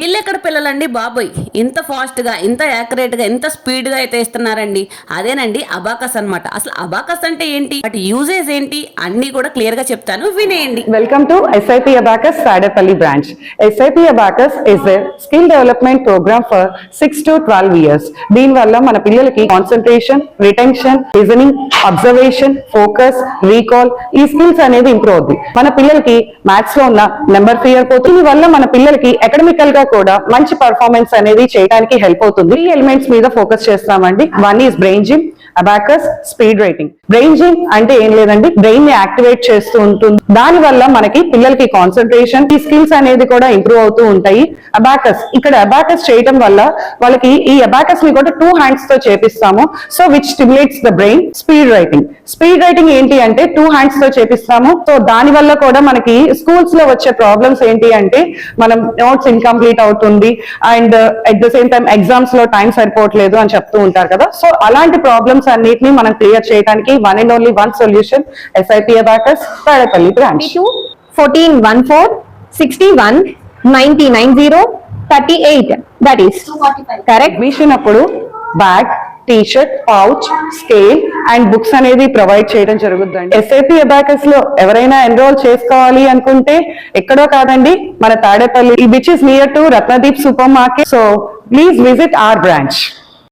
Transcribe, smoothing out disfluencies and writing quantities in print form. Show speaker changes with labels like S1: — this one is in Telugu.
S1: వీళ్ళెక్కడ పిల్లలండి బాబోయ్, ఇంత ఫాస్ట్గా, ఇంత యాక్యురేట్గా, ఇంత స్పీడ్గా అయితే ఇస్తున్నారండి. అదేనండి అబాకస్ అన్నమాట. అసలు అబాకస్ అంటే ఏంటి, వాటి యూజెస్ ఏంటి అన్ని కూడా క్లియర్ గా చెప్తాను, వినేయండి.
S2: Welcome to SIP Abacus Tadepalli branch. SIP Abacus is a skill development program for 6 to 12 years. దీని వల్ల మన పిల్లలకి concentration, retention, listening, observation, focus, recall ఈ స్కిల్స్ అనేది ఇంప్రూవ్ అవుతుంది. మన పిల్లలకి మ్యాథ్స్ లో ఉన్న నెంబర్ ఫియర్ పోతుంది. దీని వల్ల మన పిల్లలకి అకాడమికల్ గా కూడా మంచి పర్ఫార్మెన్స్ అనేది చేయడానికి హెల్ప్ అవుతుంది. ఈ ఎలిమెంట్స్ మీద ఫోకస్ చేస్తామండి. One is brain gym, abacus, speed writing. Brain gym అంటే ఏం లేదండి, బ్రెయిన్ ని యాక్టివేట్ చేస్తూ ఉంటుంది. దాని వల్ల మనకి పిల్లలకి కాన్సన్ట్రేషన్, ఈ స్కిల్స్ అనేది కూడా ఇంప్రూవ్ అవుతూ ఉంటాయి. అబాకస్, ఇక్కడ అబాకస్ చేయటం వల్ల వాళ్ళకి ఈ అబాకస్ ని కూడా 2 హ్యాండ్స్ తో చేపిస్తాము. So which stimulates the brain. Speed writing, speed writing ఏంటి అంటే 2 హ్యాండ్స్ తో చేపిస్తాము. సో దాని వల్ల కూడా మనకి స్కూల్స్ లో వచ్చే ప్రాబ్లమ్స్ ఏంటి అంటే మనం నోట్స్ ఇన్కంప్లీట్ అవుతుంది and at the same time exams లో టైం సరిపోవట్లేదు అని చెప్తూ ఉంటారు కదా. సో అలాంటి ప్రాబ్లమ్స్ అన్నిటిని మనం క్లియర్ చేయడానికి one and only one solution, SIP Abacus Tadepalli branch.
S3: 1414 61 9090 38, that is 245. correct.
S2: Admission అప్పుడు bag, T-shirt, pouch, scale and books అనేది ప్రొవైడ్ చేయడం జరుగుతుందండి. SIP Abacus లో ఎవరైనా ఎన్రోల్ చేసుకోవాలి అనుకుంటే ఎక్కడో కాదండి, మన Tadepalli, which is near to Ratnadeep super market. So please visit our branch.